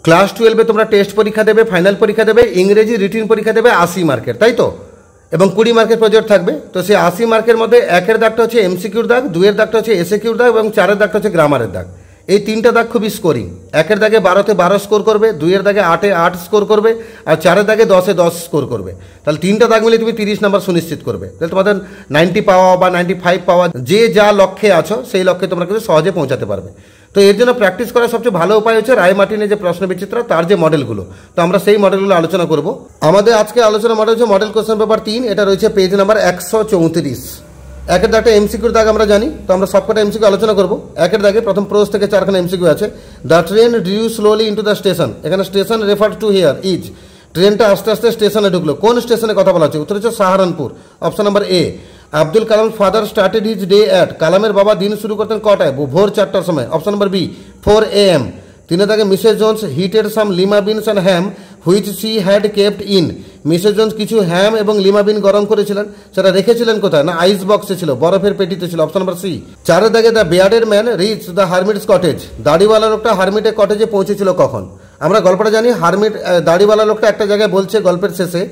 Class 12-এ তোমরা test পরীক্ষা দেবে, ফাইনাল পরীক্ষা দেবে, ইংরেজি রিটিন পরীক্ষা দেবে 80 মার্কের, তাই তো? এবং 20 মার্কের প্রজেক্ট থাকবে। তো সেই 80 মার্কের মধ্যে 1-এর দাগটা হচ্ছে এমসিকিউর দাগ, 2-এর দাগটা হচ্ছে এসএকিউর দাগ এবং 4-এর দাগটা হচ্ছে গ্রামারের দাগ। এই 3টা দাগ খুবই স্কোরিং। 1-এর দাগে 12-তে 12 স্কোর করবে, 2-এর দাগে 8-এ 8 স্কোর করবে, আর 4-এর দাগে 10-এ 10 স্কোর করবে। তাহলে 3টা দাগ মিলে তুমি 30 নাম্বার সুনিশ্চিত করবে। তাহলে তোমাদের 90 পাওয়া বা 95 পাওয়া, যে যা লক্ষ্যে আছো সেই লক্ষ্যে তোমরা কিন্তু সহজে পৌঁছাতে পারবে। তো এর জন্য প্র্যাকটিস করার সবচেয়ে ভালো উপায় হচ্ছে রায় মার্টিনের যে প্রশ্ন বিচিত্রা, তার যে মডেলগুলো। তো আমরা সেই মডেলগুলো আলোচনা করব। আমাদের আজকে আলোচনা মডেল হচ্ছে মডেল কোশ্চেন পেপার 3, এটা রয়েছে পেজ নাম্বার 134। 1-এর দাগটা এমসিকিউর দাগ আমরা জানি, তো আমরা সবকটা এমসিকিউ আলোচনা করব। 1-এর দাগে প্রথম প্রোজ থেকে 4খানা এমসিকিউ আছে। The train drew slowly into the station, এখানে station refer to here is, ট্রেনটা আস্তে আস্তে স্টেশনে ঢুকলো, কোন স্টেশনে কথা বলা হচ্ছে? উত্তর হচ্ছে Saharanpur, option number A. Abdul Kalam father started his day at, কালামের বাবা দিন শুরু করতেন কটায়? ভোর 4টার সময়, অপশন নাম্বার বি 4 AM। 3 দাগে Mrs Jones heated some lima beans and ham which she had kept in, Mrs Jones কিছু হ্যাম এবং লিমা বিন গরম করেছিলেন, সেটা রেখেছিলেন কোথায়? না আইস বক্সে ছিল, বরফের পেটিতে ছিল, অপশন নাম্বার সি। 4 দাগে the bearded man reach the hermit's cottage, দাড়িওয়ালা লোকটা হারমিটের কটেজে পৌঁছেছিল কখন? আমরা গল্পটা জানি। দাড়িওয়ালা লোকটা একটা জায়গায় বলছে গল্পের শেষে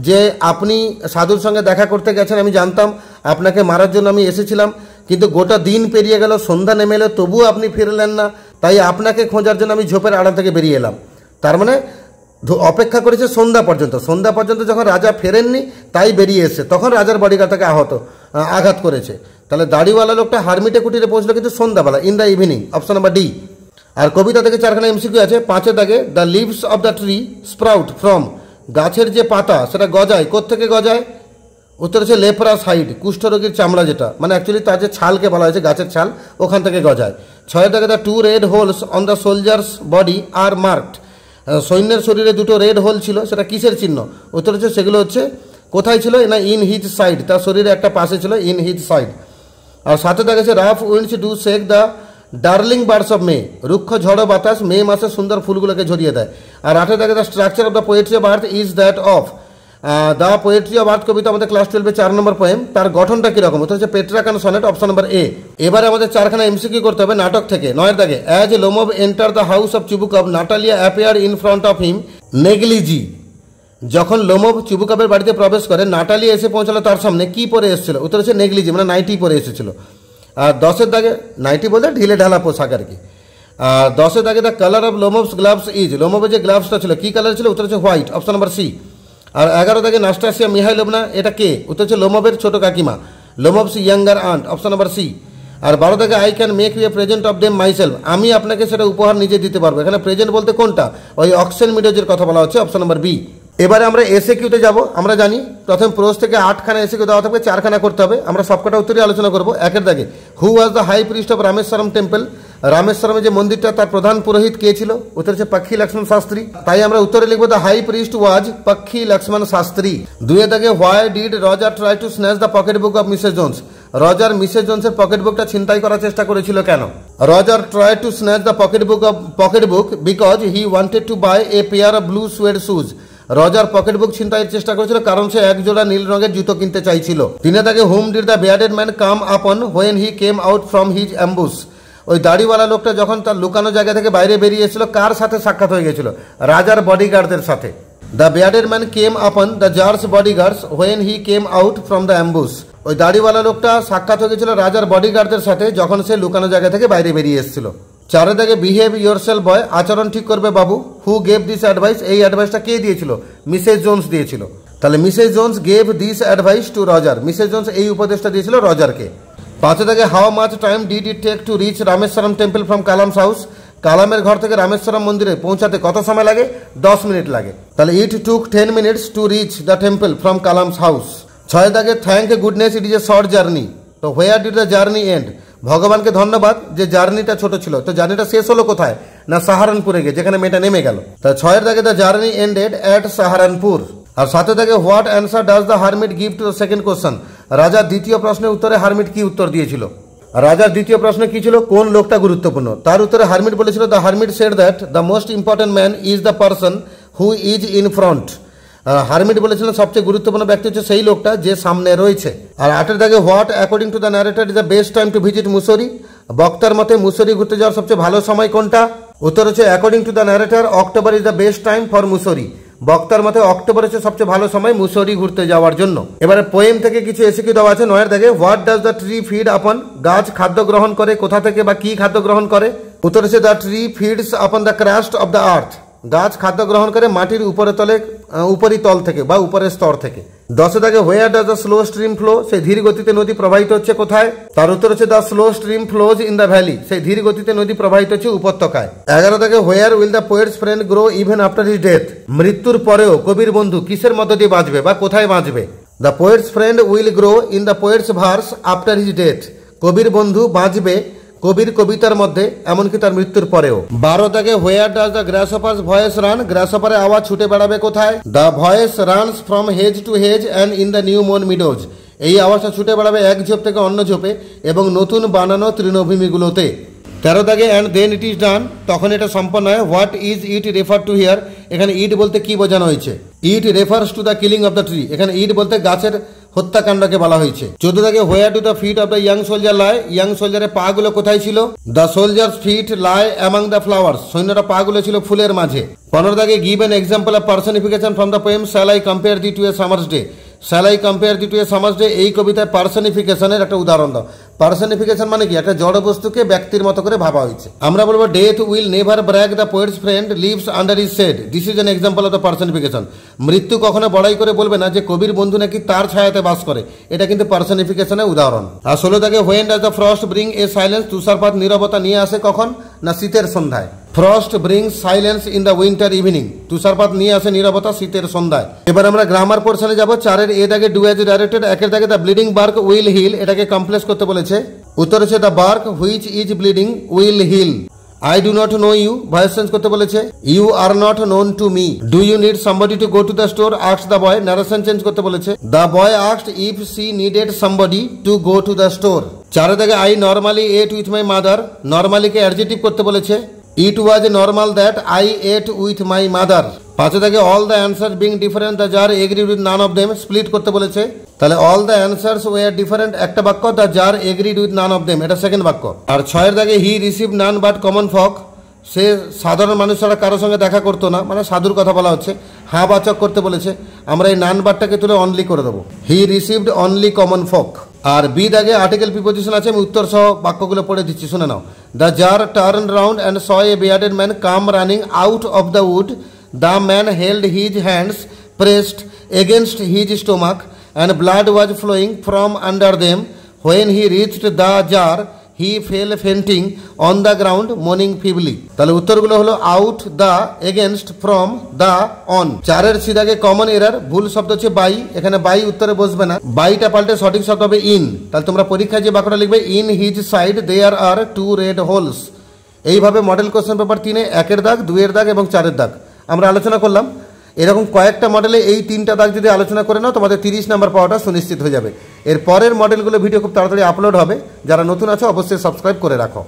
যে আপনি সাধুর সঙ্গে দেখা করতে গেছেন, আমি জানতাম আপনাকে মারার জন্য আমি এসেছিলাম, কিন্তু গোটা দিন পেরিয়ে গেল, সন্ধ্যা নেমে এলো, তবুও আপনি ফিরলেন না, তাই আপনাকে খোঁজার জন্য আমি ঝোপের আড়াল থেকে বেরিয়ে এলাম। তার মানে অপেক্ষা করেছে সন্ধ্যা পর্যন্ত, সন্ধ্যা পর্যন্ত যখন রাজা ফেরেননি তাই বেরিয়ে এসছে, তখন রাজার বডিগার্ড তাকে আঘাত করেছে। তাহলে দাড়িওয়ালা লোকটা হারমিটে কুটিরে পৌঁছলো কিন্তু সন্ধ্যাবেলা, in the evening, option number D. আর কবিতা থেকে 4খানা এমসিকিউ আছে। 5-এর দাগে the leaves of the tree sprout from, গাছের যে পাতা সেটা গজায়, কোত্থেকে গজায়? উত্তর হচ্ছে লেপ্রাস হাইড, কুষ্ঠরোগীর চামড়া যেটা, মানে অ্যাকচুয়ালি তার যে ছালকে বলা হয়েছে গাছের ছাল, ওখান থেকে গজায়। 6-এর দাগে the 2 red holes on the soldier's body are marked, সৈন্যের শরীরে 2টো রেড হোল ছিল, সেটা কিসের চিহ্ন? উত্তর হচ্ছে সেগুলো হচ্ছে কোথায় ছিল? না ইন হিজ সাইড, তার শরীরে একটা পাশে ছিল, ইন হিজ সাইড। আর 7-এর দাগে আছে rough winds do shake the darling birds of May, রুক্ষ ঝড়ো বাতাস মে মাসে সুন্দর ফুলগুলোকে ঝরিয়ে দেয়। আর 8-এর দাগে the structure of the poetry of earth is that of, the poetry of earth কবিতা আমাদের ক্লাস 12-এ 4 নম্বর পোয়েম, তার গঠনটা কীরকম? ওটা হচ্ছে পেট্রাকান সনেট, অপশন নাম্বার এ। এবারে আমাদের 4খানা এমসিকিউ করতে হবে নাটক থেকে। 9-এর দাগে as Lomov enter the house of Chubukov Natalia appear in front of him negligee, যখন লোমভ চিবুকভের বাড়িতে প্রবেশ করে নাটালিয়া এসে পৌঁছালো তার সামনে, কি পরে এসেছিল? উত্তর হচ্ছে নেগলিজি, মানে নাইটি পরে এসেছিল। আর 10-এর দাগে নাইটি বলতে ঢিলে ঢালা পোশাক আর কি। আর 10-এর দাগে the colour of Lomov's gloves is, লোমভের যে গ্লাভসটা ছিল কি কালার ছিল? উত্তর হচ্ছে হোয়াইট, অপশন নাম্বার সি। আর 11 দাগে নাস্টাসিয়া মিহাইলোভনা, এটা কে? উত্তর হচ্ছে লোমভের ছোট কাকিমা, Lomov's younger aunt, option number C. আর 12 দাগে I can make you a present of them myself, আমি আপনাকে সেটা উপহার নিজে দিতে পারবো। এখানে প্রেজেন্ট বলতে কোনটা? ওই অক্সেন মিডোজের কথা বলা হচ্ছে, অপশন নাম্বার বি। এবারে আমরা এসএকিউতে যাব। আমরা জানি প্রথম প্রোজ থেকে 8খানা এসএকিউ দেওয়া থাকবে, 4খানা করতে হবে। আমরা সবকটা উত্তরই আলোচনা করব। 1-এর দাগে who was the high priest of Rameswaram temple, রামেশ্বরমের যে মন্দিরটা তার প্রধান পুরোহিত কে ছিল? উত্তর হচ্ছে পক্ষী লক্ষ্মণ শাস্ত্রী, তাই আমরা উত্তরে লিখবো দ্য হাই প্রিস্ট ওয়াজ পক্ষী লক্ষ্মণ শাস্ত্রী। 2-এর দাগে why did Roger try to snatch the pocket book of Mrs Jones, Roger Mrs জোন্সের পকেট বুকটা ছিনতাই করার চেষ্টা করেছিল কেন? Roger try to snatch the pocket book because he wanted to buy a pair of blue suede shoes, Roger pocket book ছিনতাইয়ের চেষ্টা করেছিল কারণ সে এক জোড়া নীল রঙের জুতো কিনতে চাইছিল। 3-এর দাগে whom did the bearded man come upon when he came out from his ambush, ওই দাড়িওয়ালা লোকটা যখন তার লুকানো জায়গা থেকে বাইরে বেরিয়ে এসেছিল কার সাথে সাক্ষাৎ হয়ে গেছিল? রাজার বডিগার্ডদের সাথে। The bearded man came upon the tsar's bodyguards when he came out from the ambush, ওই দাড়িওয়ালা লোকটা সাক্ষাৎ হয়ে গেছিল রাজার বডিগার্ডদের সাথে যখন সে লুকানো জায়গা থেকে বাইরে বেরিয়ে এসেছিল। 4-এর দাগে বিহেভ ইয়োরসেলফ বয়, আচরণ ঠিক করবে বাবু, হু গেভ দিস অ্যাডভাইস, এই অ্যাডভাইসটা কে দিয়েছিল? মিসেস জোন্স দিয়েছিল। তাহলে Mrs Jones gave this advice to Roger, Mrs Jones এই উপদেশটা দিয়েছিল রজারকে। 5-এর দাগে how much time did it take to reach Rameswaram temple from Kalam's house, কালামের ঘর থেকে রামেশ্বরম মন্দিরে পৌঁছাতে কত সময় লাগে? 10 মিনিট লাগে। তাহলে it took 10 minutes to reach the temple from Kalam's house. 6-এর দাগে thank goodness it is a short journey, তো where did the journey end, ভগবানকে ধন্যবাদ যে জার্নিটা ছোট ছিল, তো জার্নিটা শেষ হলো কোথায়? না সাহারানপুরে গিয়ে, যেখানে মেয়েটা নেমে গেল। তা 6-এর দাগে the journey ended at Saharanpur. আর 7-এর দাগে what answer does the hermit give to the second question, রাজার দ্বিতীয় প্রশ্নের উত্তরে হারমিট কি উত্তর দিয়েছিল? রাজার দ্বিতীয় প্রশ্ন কি ছিল? কোন লোকটা গুরুত্বপূর্ণ? তার উত্তরে হারমিট বলেছিল the hermit said that the most important man is the person who is in front, hermit বলেছিলেন সবচেয়ে গুরুত্বপূর্ণ ব্যক্তি হচ্ছে সেই লোকটা যে সামনে রয়েছে। আর 8-এর দাগে what according to the narrator is the best time to visit Mussoorie, বক্তার মতে মুসৌরি ঘুরতে যাওয়ার সবচেয়ে ভালো সময় কোনটা? উত্তর হচ্ছে according to the narrator October is the best time for Mussoorie. বক্তার মতে অক্টোবর হচ্ছে সবচেয়ে ভালো সময় মুসৌরি ঘুরতে যাওয়ার জন্য। এবারে পোয়েম থেকে কিছু এসিকিউ দেওয়া আছে। 9 দেখে what does the tree feed আপন? গাছ খাদ্য গ্রহণ করে কোথা থেকে বা কি খাদ্য গ্রহণ করে? উত্তর হচ্ছে the tree feeds upon the crust of the earth. গাছ খাদ্য গ্রহণ করে মাটির উপরিতল থেকে বা উপরের স্তর থেকে। 10 দেখে হোয়ার does the slow stream flow? সেই ধীর গতিতে নদী প্রবাহিত হচ্ছে কোথায়? তার উত্তর হচ্ছে the slow stream flows in the valley. সেই ধীর গতিতে নদী প্রবাহিত হচ্ছে উপত্যকায়। 11 দেখে where will the poet's friend grow even after his death? মৃত্যুর পরেও কবির বন্ধু কিসের মধ্য দিয়ে বাঁচবে বা কোথায় বাঁচবে? The poet's friend will grow in the poet's verse after his death. কবির বন্ধু বাঁচবে কবির কবিতার মধ্যে এমনকি তার মৃত্যুর পরেও। 12 থেকে where does the grasshopper's voice run? গ্রাসহপারের আওয়াজ ছুটে বেড়াবে কোথায়? The voice runs from hedge to hedge and in the new mown meadows. এই আওয়াজটা ছুটে বেড়াবে এক ঝোপ থেকে অন্য ঝোপে এবং নতুন বানানো তৃণভূমিগুলোতে। 13 থেকে and then it is done, তখন এটা সম্পন্ন হয়। What is it refer to here? এখানে ইট বলতে কি বোঝানো হয়েছে? It refers to the killing of the tree. এখানে ইট বলতে গাছের হত্যাকাণ্ডকে বলা হয়েছে। 14 থেকে where do the feet of the young soldier lie? Young সোলজারের পা গুলো কোথায় ছিল? The soldiers feet lie among the flowers. সৈন্যরা পা গুলো ছিল ফুলের মাঝে। 15 থেকে give an example of personification from the poem shall I compare thee to a summer's day? Shall I compare thee to a summer's day এই কবিতায় পার্সনিফিকেশনের একটা উদাহরণ দাও। পার্সনিফিকেশন মানে কি? একটা জড় বস্তুকে ব্যক্তির মতো করে ভাবা হয়েছে। আমরা বলবো death will never brag the poet's friend lives under his shade. This is an example of the personification. মৃত্যু কখনো বড়াই করে বলবে না যে কবির বন্ধু নাকি তার ছায়াতে বাস করে। এটা কিন্তু পার্সনিফিকেশনের উদাহরণ। আর 16 থেকে when does the frost bring a silence? তুষারপাত নীরবতা নিয়ে আসে কখন? না শীতের সন্ধ্যায়। Frost brings silence in the winter evening. তুষারপাত নিয়ে আসে নীরবতা শীতের সন্ধ্যায়। এবার আমরা গ্রামার পোর্শনে যাব। 4 এ দাগে ডু অ্যাজ ডাইরেক্টেড। 1 দাগে the bleeding bark will heal. এটাকে কমপ্লেক্স করতে বলেছে। উত্তর হচ্ছে the bark which is bleeding will heal. I do not know you voice change করতে বলেছে। You are not known to me. Do you need somebody to go to the store? asked the boy. Narration change করতে বলেছে। The boy asked if she needed somebody to go to the store. 4 থেকে I normally ate with my mother. Normally K adjective করতে বলেছে। It was normal that I ate with my mother. 5 থেকে all the answers being different the jar agreed with none of them. Split করতে বলেছে। তাহলে all the answers were different একটা বাক্য, the jar agreed with none of them এটা second বাক্য। আর 6 থেকে he received none but common folk. সে সাধারণ মানুষ ছাড়া কারোর সঙ্গে দেখা করতো না, মানে সাধুর কথা বলা হচ্ছে। হ্যাঁ বাচক করতে বলেছে। আমরা এই নান বারটাকে তুলে অনলি করে দেবো। হি রিসিভড অনলি কমন ফক। আর বি দাগে আর্টিকেল প্রিপোজিশন আছে। আমি উত্তর সহ বাক্যগুলো পড়ে দিচ্ছি, শুনে নাও। The czar turn round and saw a bearded man came running out of the wood. The man held his hands pressed against his stomach and blood was flowing from under them. When he reached the jar, he fell fainting on the ground, moaning feebly. তাহলে উত্তরগুলো হলো out, the, against, from, the, on. 4 সিদাকে common error, ভুল শব্দ হচ্ছে by. এখানে by উত্তরে বসবে না, বাইটা পাল্টে সঠিক শব্দ হবে ইন। তাহলে তোমরা পরীক্ষায় যে বাক্যটা লিখবে in his side there are 2 red holes। এইভাবে মডেল কোশ্চেন পেপার 3-এ 1-এর দাগ, 2-এর দাগ এবং 4-এর দাগ আমরা আলোচনা করলাম। এরকম কয়েকটা মডেলে এই 3টা দাগ যদি আলোচনা করে নাও, তোমাদের 30 নাম্বার পাওয়াটা সুনিশ্চিত হয়ে যাবে। এর পরের মডেলগুলো ভিডিও খুব তাড়াতাড়ি আপলোড হবে। যারা নতুন আছো অবশ্যই সাবস্ক্রাইব করে রাখো।